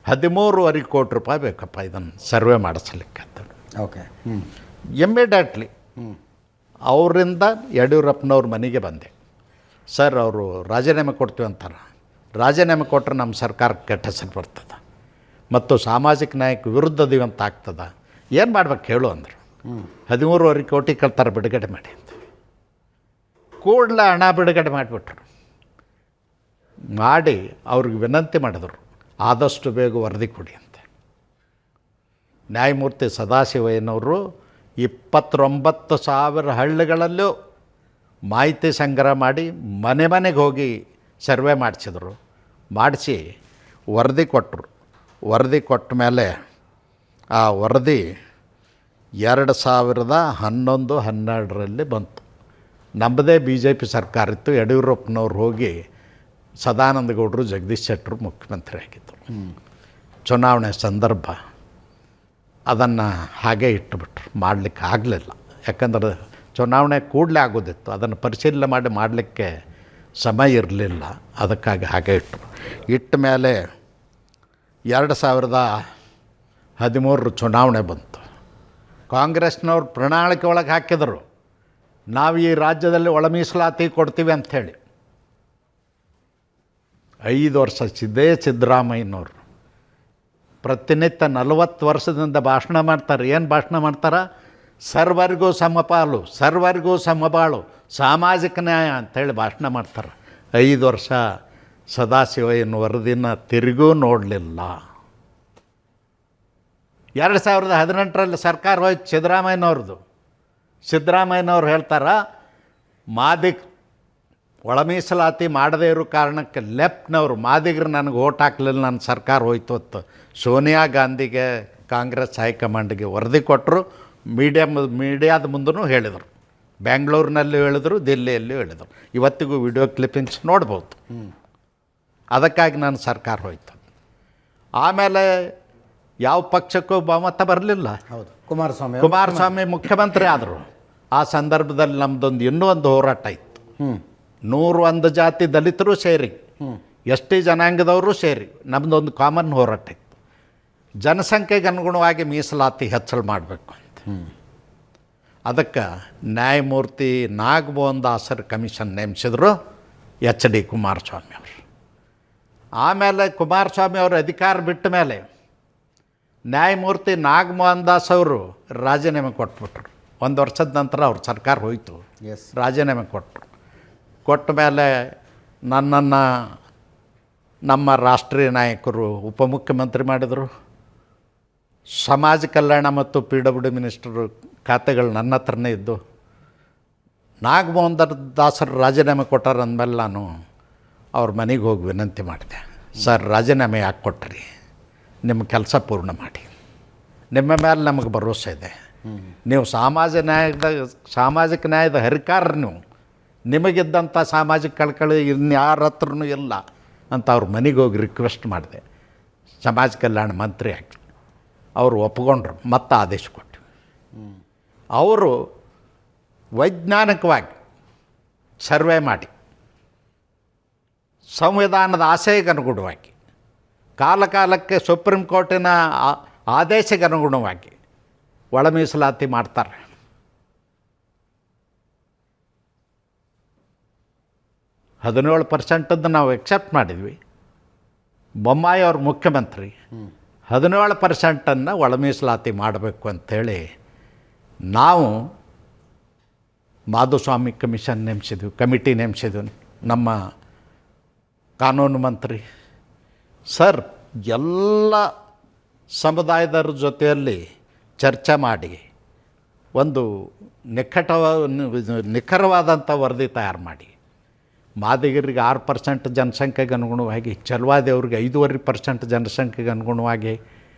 13.25 ಕೋಟಿ ರೂಪಾಯಿ ಬೇಕಪ್ಪ ಇದನ್ನು ಸರ್ವೆ ಮಾಡಿಸ್ಲಿಕ್ಕೆ ಅಂತ. ಓಕೆ. ಇಮ್ಮಿಡಿಯೇಟ್ಲಿ ಅವರಿಂದ ಯಡಿಯೂರಪ್ಪನವ್ರ ಮನೆಗೆ ಬಂದೆ. ಸರ್ ಅವರು ರಾಜೀನಾಮೆ ಕೊಡ್ತೀವಿ ಅಂತಾರೆ. ರಾಜೀನಾಮೆ ಕೊಟ್ಟರೆ ನಮ್ಮ ಸರ್ಕಾರಕ್ಕೆ ಕೆಟ್ಟ ಹೆಸರು ಬರ್ತದೆ ಮತ್ತು ಸಾಮಾಜಿಕ ನ್ಯಾಯಕ್ಕೆ ವಿರುದ್ಧದೀವಿ ಅಂತ ಆಗ್ತದೆ. ಏನು ಮಾಡ್ಬೇಕು ಹೇಳು ಅಂದರು. 13.25 ಕೋಟಿ ಕೇಳ್ತಾರೆ, ಬಿಡುಗಡೆ ಮಾಡಿ ಅಂತ. ಕೂಡಲೇ ಹಣ ಬಿಡುಗಡೆ ಮಾಡಿಬಿಟ್ರು. ಮಾಡಿ ಅವ್ರಿಗೆ ವಿನಂತಿ ಮಾಡಿದ್ರು, ಆದಷ್ಟು ಬೇಗ ವರದಿ ಕೊಡಿ ಅಂತ. ನ್ಯಾಯಮೂರ್ತಿ ಸದಾಶಿವಯ್ಯನವರು 29,000 ಹಳ್ಳಿಗಳಲ್ಲೂ ಮಾಹಿತಿ ಸಂಗ್ರಹ ಮಾಡಿ ಮನೆ ಮನೆಗೆ ಹೋಗಿ ಸರ್ವೆ ಮಾಡಿಸಿದ್ರು. ಮಾಡಿಸಿ ವರದಿ ಕೊಟ್ಟರು. ವರದಿ ಕೊಟ್ಟ ಮೇಲೆ ಆ ವರದಿ 2011-12 ಬಂತು. ನಮ್ಮದೇ BJP ಸರ್ಕಾರ ಇತ್ತು. ಯಡಿಯೂರಪ್ಪನವ್ರು ಹೋಗಿ ಸದಾನಂದ ಗೌಡರು, ಜಗದೀಶ್ ಶೆಟ್ಟರು ಮುಖ್ಯಮಂತ್ರಿ ಆಗಿದ್ದರು. ಚುನಾವಣೆ ಸಂದರ್ಭ ಅದನ್ನು ಹಾಗೆ ಇಟ್ಟುಬಿಟ್ರು, ಮಾಡಲಿಕ್ಕೆ ಆಗಲಿಲ್ಲ. ಯಾಕಂದ್ರೆ ಚುನಾವಣೆ ಕೂಡಲೇ ಆಗೋದಿತ್ತು, ಅದನ್ನು ಪರಿಶೀಲನೆ ಮಾಡಿ ಮಾಡಲಿಕ್ಕೆ ಸಮಯ ಇರಲಿಲ್ಲ. ಅದಕ್ಕಾಗಿ ಹಾಗೆ ಇಟ್ಟ ಮೇಲೆ 2013 ಚುನಾವಣೆ ಬಂತು. ಕಾಂಗ್ರೆಸ್ನವ್ರು ಪ್ರಣಾಳಿಕೆ ಒಳಗೆ ಹಾಕಿದರು, ನಾವು ಈ ರಾಜ್ಯದಲ್ಲಿ ಒಳ ಮೀಸಲಾತಿ ಕೊಡ್ತೀವಿ ಅಂಥೇಳಿ. 5 ವರ್ಷ ಸಿದ್ದರಾಮಯ್ಯನವರು ಪ್ರತಿನಿತ್ಯ 40 ವರ್ಷದಿಂದ ಭಾಷಣ ಮಾಡ್ತಾರೆ. ಏನು ಭಾಷಣ ಮಾಡ್ತಾರೆ? ಸರ್ವರಿಗೂ ಸಮಪಾಲು, ಸರ್ವರಿಗೂ ಸಮಬಾಳು, ಸಾಮಾಜಿಕ ನ್ಯಾಯ ಅಂಥೇಳಿ ಭಾಷಣ ಮಾಡ್ತಾರೆ. 5 ವರ್ಷ ಸದಾಶಿವಯ್ಯನ ವರದಿನ ತಿರುಗೂ ನೋಡಲಿಲ್ಲ. 2018 ಸರ್ಕಾರ ಹೋಯ್ತು ಸಿದ್ದರಾಮಯ್ಯನವ್ರದ್ದು. ಸಿದ್ದರಾಮಯ್ಯನವ್ರು ಹೇಳ್ತಾರೆ, ಮಾದಿಗ್ ಒಳ ಮೀಸಲಾತಿ ಮಾಡದೇ ಇರೋ ಕಾರಣಕ್ಕೆ ಲೆಫ್ಟ್ನವರು ಮಾದಿಗರು ನನಗೆ ಓಟ್ ಹಾಕಲಿಲ್ಲ, ನನ್ನ ಸರ್ಕಾರ ಹೋಯ್ತು ಅಂತ ಸೋನಿಯಾ ಗಾಂಧಿಗೆ ಕಾಂಗ್ರೆಸ್ ಹೈಕಮಾಂಡ್ಗೆ ವರದಿ ಕೊಟ್ಟರು. ಮೀಡಿಯಾದ ಮುಂದೂ ಹೇಳಿದರು, ಬೆಂಗಳೂರಿನಲ್ಲೂ ಹೇಳಿದರು, ದಿಲ್ಲಿಯಲ್ಲೂ ಹೇಳಿದರು. ಇವತ್ತಿಗೂ ವಿಡಿಯೋ ಕ್ಲಿಪ್ಪಿಂಗ್ಸ್ ನೋಡ್ಬೋದು. ಅದಕ್ಕಾಗಿ ನನ್ನ ಸರ್ಕಾರ ಹೋಯ್ತು. ಆಮೇಲೆ ಯಾವ ಪಕ್ಷಕ್ಕೂ ಬಹುಮತ ಬರಲಿಲ್ಲ. ಹೌದು, ಕುಮಾರಸ್ವಾಮಿ ಮುಖ್ಯಮಂತ್ರಿ ಆದರು. ಆ ಸಂದರ್ಭದಲ್ಲಿ ನಮ್ಮದೊಂದು ಇನ್ನೂ ಒಂದು ಹೋರಾಟ ಇತ್ತು. 101 ಜಾತಿ ದಲಿತರು ಸೇರಿ, ಎಷ್ಟೇ ಜನಾಂಗದವರು ಸೇರಿ ನಮ್ಮದೊಂದು ಕಾಮನ್ ಹೋರಾಟ ಇತ್ತು. ಜನಸಂಖ್ಯೆಗೆ ಅನುಗುಣವಾಗಿ ಮೀಸಲಾತಿ ಹೆಚ್ಚಳ ಮಾಡಬೇಕು ಅಂತ. ಅದಕ್ಕೆ ನ್ಯಾಯಮೂರ್ತಿ ನಾಗಮೋಹನ್ ದಾಸರ ಕಮಿಷನ್ ನೇಮಿಸಿದ್ರು HD ಕುಮಾರಸ್ವಾಮಿ ಅವರು. ಆಮೇಲೆ ಕುಮಾರಸ್ವಾಮಿ ಅವರು ಅಧಿಕಾರ ಬಿಟ್ಟ ಮೇಲೆ ನ್ಯಾಯಮೂರ್ತಿ ನಾಗಮೋಹನ್ ದಾಸ್ ಅವರು ರಾಜೀನಾಮೆ ಕೊಟ್ಬಿಟ್ರು. 1 ವರ್ಷದ ನಂತರ ಅವ್ರ ಸರ್ಕಾರ ಹೋಯಿತು. ರಾಜೀನಾಮೆ ಕೊಟ್ಟ ಮೇಲೆ ನನ್ನನ್ನು ನಮ್ಮ ರಾಷ್ಟ್ರೀಯ ನಾಯಕರು ಉಪಮುಖ್ಯಮಂತ್ರಿ ಮಾಡಿದರು. ಸಮಾಜ ಕಲ್ಯಾಣ ಮತ್ತು PWD ಮಿನಿಸ್ಟರು ಖಾತೆಗಳು ನನ್ನ ಹತ್ರನೇ ಇದ್ದು. ನಾಗಮೋಹನ್ ದಾಸರು ರಾಜೀನಾಮೆ ಕೊಟ್ಟಾರ ಅಂದಮೇಲೆ ನಾನು ಅವ್ರ ಮನೆಗೆ ಹೋಗಿ ವಿನಂತಿ ಮಾಡಿದೆ. ಸರ್, ರಾಜೀನಾಮೆ ಯಾಕೆ ಕೊಟ್ರಿ? ನಿಮ್ಮ ಕೆಲಸ ಪೂರ್ಣ ಮಾಡಿ, ನಿಮ್ಮ ಮೇಲೆ ನಮಗೆ ಭರವಸೆ ಇದೆ. ನೀವು ಸಾಮಾಜಿಕ ನ್ಯಾಯದ ಹರಿಕಾರರು, ನಿಮಗಿದ್ದಂಥ ಸಾಮಾಜಿಕ ಕಳಕಳಿ ಇನ್ಯಾರ ಹತ್ರನೂ ಇಲ್ಲ ಅಂತ ಅವ್ರ ಮನೆಗೆ ಹೋಗಿ ರಿಕ್ವೆಸ್ಟ್ ಮಾಡಿದೆ. ಸಮಾಜ ಕಲ್ಯಾಣ ಮಂತ್ರಿ ಆಗಿ ಅವರು ಒಪ್ಕೊಂಡ್ರು. ಮತ್ತೆ ಆದೇಶ ಕೊಟ್ಟು ಅವರು ವೈಜ್ಞಾನಿಕವಾಗಿ ಸರ್ವೆ ಮಾಡಿ ಸಂವಿಧಾನದ ಆಶಯಕ್ಕೆ ಅನುಗುಣವಾಗಿ ಕಾಲಕಾಲಕ್ಕೆ ಸುಪ್ರೀಂ ಕೋರ್ಟಿನ ಆದೇಶಕ್ಕೆ ಅನುಗುಣವಾಗಿ ಒಳ ಮೀಸಲಾತಿ ಮಾಡ್ತಾರೆ. 17% ನಾವು ಎಕ್ಸೆಪ್ಟ್ ಮಾಡಿದ್ವಿ. ಬೊಮ್ಮಾಯಿ ಅವ್ರ ಮುಖ್ಯಮಂತ್ರಿ 17% ಒಳ ಮೀಸಲಾತಿ ಮಾಡಬೇಕು ಅಂಥೇಳಿ ನಾವು ಮಾಧುಸ್ವಾಮಿ ಕಮಿಟಿ ನೇಮಿಸಿದ್ವಿ. ನಮ್ಮ ಕಾನೂನು ಮಂತ್ರಿ ಸರ್ ಎಲ್ಲ ಸಮುದಾಯದವ್ರ ಜೊತೆಯಲ್ಲಿ ಚರ್ಚೆ ಮಾಡಿ ಒಂದು ನಿಖರವಾದಂಥ ವರದಿ ತಯಾರು ಮಾಡಿ, ಮಾದಿಗರಿಗೆ 6% ಜನಸಂಖ್ಯೆಗೆ ಅನುಗುಣವಾಗಿ, ಚಲವಾದಿಯವ್ರಿಗೆ 5.5% ಜನಸಂಖ್ಯೆಗೆ ಅನುಗುಣವಾಗಿ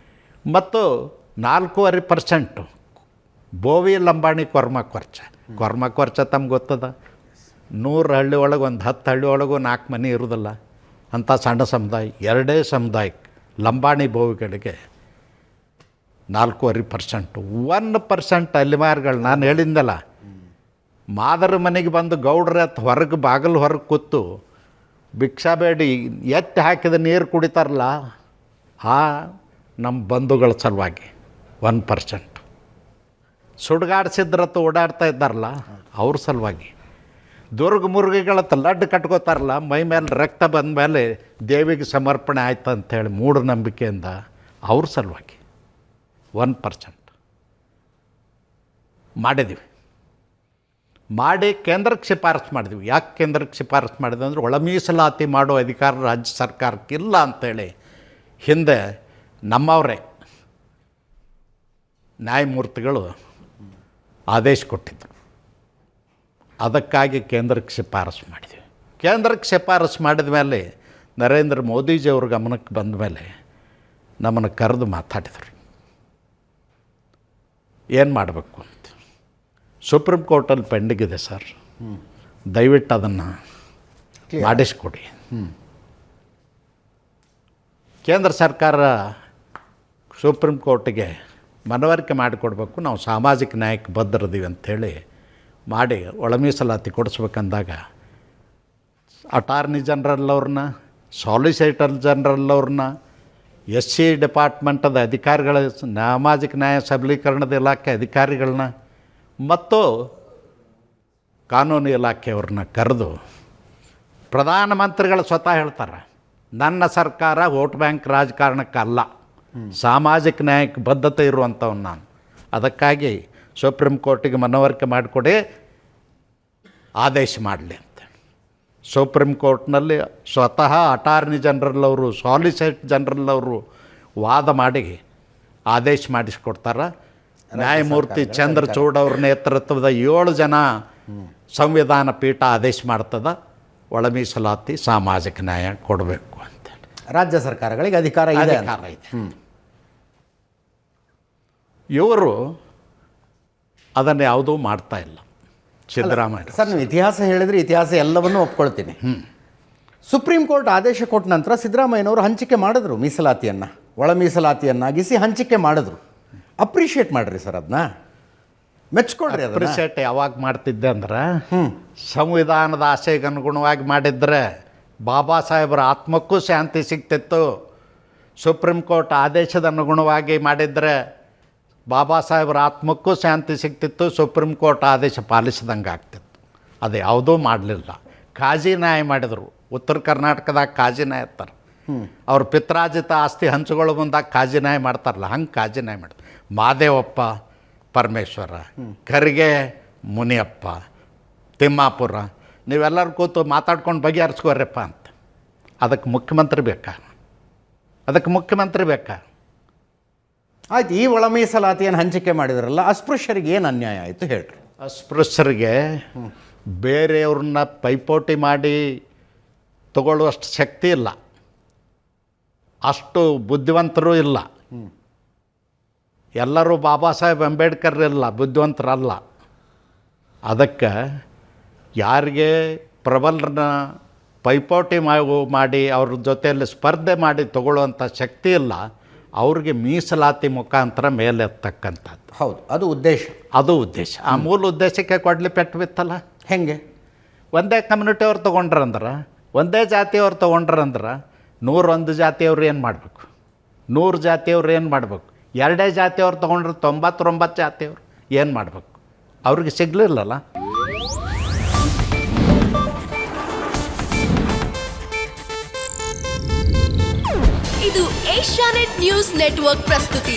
ಮತ್ತು 4.5% ಬೋವಿ ಲಂಬಾಣಿ ಕೊರ್ಮ ತಮ್ಗೆ ಗೊತ್ತದ. 100 ಹಳ್ಳಿ ಒಳಗೆ ಒಂದು 10 ಹಳ್ಳಿ ಒಳಗೂ 4 ಮನೆ ಇರೋದಿಲ್ಲ ಅಂಥ ಸಣ್ಣ ಸಮುದಾಯ. 2 ಸಮುದಾಯಕ್ಕೆ ಲಂಬಾಣಿ ಬೋವಿಗಳಿಗೆ 4.5%. 1% ಅಲಿಮಾರ್ಗಳು ನಾನು ಹೇಳಿದ್ದಲ್ಲ, ಮಾದರ ಮನೆಗೆ ಬಂದು ಗೌಡ್ರ ಹೊರಗೆ ಬಾಗಿಲು ಹೊರಗೆ ಕೂತು ಭಿಕ್ಷಾ ಬೇಡಿ ಎತ್ತಿ ಹಾಕಿದ ನೀರು ಕುಡಿತಾರಲ್ಲ, ಆ ನಮ್ಮ ಬಂಧುಗಳ ಸಲುವಾಗಿ 1%. ಸುಡ್ಗಾಡ್ಸಿದ್ರತ್ತು ಓಡಾಡ್ತಾ ಇದ್ದಾರಲ್ಲ ಅವ್ರ ಸಲುವಾಗಿ. ದುರ್ಗ ಮುರುಗಿಗಳತ್ತ ಲಡ್ಡು ಕಟ್ಕೋತಾರಲ್ಲ, ಮೈ ಮೇಲೆ ರಕ್ತ ಬಂದ ಮೇಲೆ ದೇವಿಗೆ ಸಮರ್ಪಣೆ ಆಯ್ತು ಅಂಥೇಳಿ ಮೂಢನಂಬಿಕೆಯಿಂದ ಅವ್ರ ಸಲುವಾಗಿ 1% ಮಾಡಿದ್ದೀವಿ. ಮಾಡಿ ಕೇಂದ್ರಕ್ಕೆ ಶಿಫಾರಸು ಮಾಡಿದ್ವಿ. ಯಾಕೆ ಕೇಂದ್ರಕ್ಕೆ ಶಿಫಾರಸು ಮಾಡಿದ್ವಿ ಅಂದರೆ, ಒಳ ಮೀಸಲಾತಿ ಮಾಡೋ ಅಧಿಕಾರ ರಾಜ್ಯ ಸರ್ಕಾರಕ್ಕಿಲ್ಲ ಅಂಥೇಳಿ ಹಿಂದೆ ನಮ್ಮವರೇ ನ್ಯಾಯಮೂರ್ತಿಗಳು ಆದೇಶ ಕೊಟ್ಟಿದ್ದರು. ಅದಕ್ಕಾಗಿ ಕೇಂದ್ರಕ್ಕೆ ಶಿಫಾರಸು ಮಾಡಿದ್ವಿ. ಕೇಂದ್ರಕ್ಕೆ ಶಿಫಾರಸು ಮಾಡಿದ ಮೇಲೆ ನರೇಂದ್ರ ಮೋದಿಜಿಯವ್ರ ಗಮನಕ್ಕೆ ಬಂದ ಮೇಲೆ ನಮ್ಮನ್ನು ಕರೆದು ಮಾತಾಡಿದರು, ಏನು ಮಾಡಬೇಕು ಅಂತ. ಸುಪ್ರೀಂ ಕೋರ್ಟಲ್ಲಿ ಪೆಂಡಿಂಗ್ ಇದೆ ಸರ್, ದಯವಿಟ್ಟು ಅದನ್ನು ಮಾಡಿಸ್ಕೊಡಿ. ಕೇಂದ್ರ ಸರ್ಕಾರ ಸುಪ್ರೀಂ ಕೋರ್ಟಿಗೆ ಮನವರಿಕೆ ಮಾಡಿಕೊಡ್ಬೇಕು, ನಾವು ಸಾಮಾಜಿಕ ನ್ಯಾಯಕ್ಕೆ ಬದ್ಧರಿದ್ದೀವಿ ಅಂಥೇಳಿ ಮಾಡಿ ಒಳ ಮೀಸಲಾತಿ ಕೊಡಿಸ್ಬೇಕಂದಾಗ ಅಟಾರ್ನಿ ಜನರಲ್ ಅವ್ರನ್ನ, ಸಾಲಿಸಿಟರ್ ಜನರಲ್ ಅವ್ರನ್ನ, SC ಡಿಪಾರ್ಟ್ಮೆಂಟದ ಅಧಿಕಾರಿಗಳ, ಸಾಮಾಜಿಕ ನ್ಯಾಯ ಸಬಲೀಕರಣದ ಇಲಾಖೆ ಅಧಿಕಾರಿಗಳನ್ನ ಮತ್ತು ಕಾನೂನು ಇಲಾಖೆಯವ್ರನ್ನ ಕರೆದು, ಪ್ರಧಾನಮಂತ್ರಿಗಳು ಸ್ವತಃ ಹೇಳ್ತಾರೆ, ನನ್ನ ಸರ್ಕಾರ ವೋಟ್ ಬ್ಯಾಂಕ್ ರಾಜಕಾರಣಕ್ಕಲ್ಲ, ಸಾಮಾಜಿಕ ನ್ಯಾಯಕ್ಕೆ ಬದ್ಧತೆ ಇರುವಂಥವ್ನು ನಾನು, ಅದಕ್ಕಾಗಿ ಸುಪ್ರೀಂ ಕೋರ್ಟಿಗೆ ಮನವರಿಕೆ ಮಾಡಿಕೊಡಿ, ಆದೇಶ ಮಾಡಲಿ ಅಂತ. ಸುಪ್ರೀಂ ಕೋರ್ಟ್ನಲ್ಲಿ ಸ್ವತಃ ಅಟಾರ್ನಿ ಜನರಲ್ ಅವರು, ಸಾಲಿಸಿಟರ್ ಜನರಲ್ ಅವರು ವಾದ ಮಾಡಿ ಆದೇಶ ಮಾಡಿಸ್ಕೊಡ್ತಾರೆ. ನ್ಯಾಯಮೂರ್ತಿ ಚಂದ್ರಚೂಡ್ ಅವ್ರ ನೇತೃತ್ವದ 7 ಜನ ಸಂವಿಧಾನ ಪೀಠ ಆದೇಶ ಮಾಡ್ತದೆ, ಒಳ ಮೀಸಲಾತಿ ಸಾಮಾಜಿಕ ನ್ಯಾಯ ಕೊಡಬೇಕು ಅಂತೇಳಿ. ರಾಜ್ಯ ಸರ್ಕಾರಗಳಿಗೆ ಅಧಿಕಾರ ಇದೆ. ಇವರು ಅದನ್ನು ಯಾವುದೂ ಮಾಡ್ತಾ ಇಲ್ಲ ಸಿದ್ದರಾಮಯ್ಯ. ಸರ್, ನೀವು ಇತಿಹಾಸ ಹೇಳಿದರೆ ಇತಿಹಾಸ ಎಲ್ಲವನ್ನೂ ಒಪ್ಕೊಳ್ತೀನಿ. ಸುಪ್ರೀಂ ಕೋರ್ಟ್ ಆದೇಶ ಕೊಟ್ಟ ನಂತರ ಸಿದ್ದರಾಮಯ್ಯನವರು ಹಂಚಿಕೆ ಮಾಡಿದ್ರು, ಮೀಸಲಾತಿಯನ್ನು ಒಳ ಮೀಸಲಾತಿಯನ್ನಾಗಿಸಿ ಹಂಚಿಕೆ ಮಾಡಿದ್ರು. ಅಪ್ರಿಷಿಯೇಟ್ ಮಾಡಿರಿ ಸರ್, ಅದನ್ನ ಮೆಚ್ಕೊಳ್ರಿ. ಅಪ್ರಿಷಿಯೇಟ್ ಯಾವಾಗ ಮಾಡ್ತಿದ್ದೆ ಅಂದ್ರೆ, ಸಂವಿಧಾನದ ಆಶೆಗೆ ಅನುಗುಣವಾಗಿ ಮಾಡಿದರೆ ಬಾಬಾ ಸಾಹೇಬರ ಆತ್ಮಕ್ಕೂ ಶಾಂತಿ ಸಿಗ್ತಿತ್ತು. ಸುಪ್ರೀಂ ಕೋರ್ಟ್ ಆದೇಶದ ಅನುಗುಣವಾಗಿ ಮಾಡಿದರೆ ಬಾಬಾ ಸಾಹೇಬರ ಆತ್ಮಕ್ಕೂ ಶಾಂತಿ ಸಿಗ್ತಿತ್ತು, ಸುಪ್ರೀಂ ಕೋರ್ಟ್ ಆದೇಶ ಪಾಲಿಸಿದಂಗೆ ಆಗ್ತಿತ್ತು. ಅದು ಯಾವುದೂ ಮಾಡಲಿಲ್ಲ. ಕಾಜಿ ನ್ಯಾಯ ಮಾಡಿದರು. ಉತ್ತರ ಕರ್ನಾಟಕದಾಗ ಕಾಜಿ ನ್ಯಾಯ ಇರ್ತಾರೆ, ಅವ್ರ ಪಿತ್ರಾರ್ಜಿತ ಆಸ್ತಿ ಹಂಚುಗಳು ಬಂದಾಗ ಕಾಜಿ ನ್ಯಾಯ ಮಾಡ್ತಾರಲ್ಲ, ಹಂಗೆ ಕಾಜಿ ನ್ಯಾಯ ಮಾಡಿದ್ರು. ಮಾದೇವಪ್ಪ ಪರಮೇಶ್ವರ, ಖರ್ಗೆ ಮುನಿಯಪ್ಪ, ತಿಮ್ಮಾಪುರ, ನೀವೆಲ್ಲರೂ ಕೂತು ಮಾತಾಡ್ಕೊಂಡು ಬಗೆಹರಿಸ್ಕೋರಪ್ಪ ಅಂತ. ಅದಕ್ಕೆ ಮುಖ್ಯಮಂತ್ರಿ ಬೇಕಾ? ಆಯ್ತು, ಈ ಒಳ ಮೀಸಲಾತಿಯನ್ನು ಹಂಚಿಕೆ ಮಾಡಿದ್ರಲ್ಲ, ಅಸ್ಪೃಶ್ಯರಿಗೆ ಏನು ಅನ್ಯಾಯ ಆಯಿತು ಹೇಳ್ರಿ. ಅಸ್ಪೃಶ್ಯರಿಗೆ ಬೇರೆಯವ್ರನ್ನ ಪೈಪೋಟಿ ಮಾಡಿ ತಗೊಳ್ಳುವಷ್ಟು ಶಕ್ತಿ ಇಲ್ಲ, ಅಷ್ಟು ಬುದ್ಧಿವಂತರೂ ಇಲ್ಲ. ಎಲ್ಲರೂ ಬಾಬಾ ಸಾಹೇಬ್ ಅಂಬೇಡ್ಕರ್ ಇಲ್ಲ, ಬುದ್ಧಿವಂತರಲ್ಲ. ಅದಕ್ಕೆ ಯಾರಿಗೆ ಪ್ರಬಲರನ್ನ ಪೈಪೋಟಿ ಮಾಡಿ ಅವ್ರ ಜೊತೆಯಲ್ಲಿ ಸ್ಪರ್ಧೆ ಮಾಡಿ ತಗೊಳ್ಳುವಂಥ ಶಕ್ತಿ ಇಲ್ಲ, ಅವ್ರಿಗೆ ಮೀಸಲಾತಿ ಮುಖಾಂತರ ಮೇಲೆತ್ತಕ್ಕಂಥದ್ದು. ಹೌದು, ಅದು ಉದ್ದೇಶ. ಆ ಮೂಲ ಉದ್ದೇಶಕ್ಕೆ ಕೊಡ್ಲಿ ಪೆಟ್ಟು ಬಿತ್ತಲ್ಲ. ಹೆಂಗೆ? ಒಂದೇ ಕಮ್ಯುನಿಟಿಯವ್ರು ತೊಗೊಂಡ್ರಂದ್ರೆ, ಒಂದೇ ಜಾತಿಯವ್ರು ತೊಗೊಂಡ್ರಂದ್ರೆ 101 ಜಾತಿಯವ್ರು ಏನು ಮಾಡಬೇಕು? 100 ಜಾತಿಯವ್ರು ಏನು ಮಾಡಬೇಕು? 2 ಜಾತಿಯವ್ರು ತೊಗೊಂಡ್ರೆ 99 ಜಾತಿಯವ್ರು ಏನು ಮಾಡಬೇಕು? ಅವ್ರಿಗೆ ಸಿಗಲಿಲ್ಲಲ್ಲ. ಇದು ಏಷ್ಯಾನೆಟ್ ನ್ಯೂಸ್ ನೆಟ್ವರ್ಕ್ ಪ್ರಸ್ತುತಿ.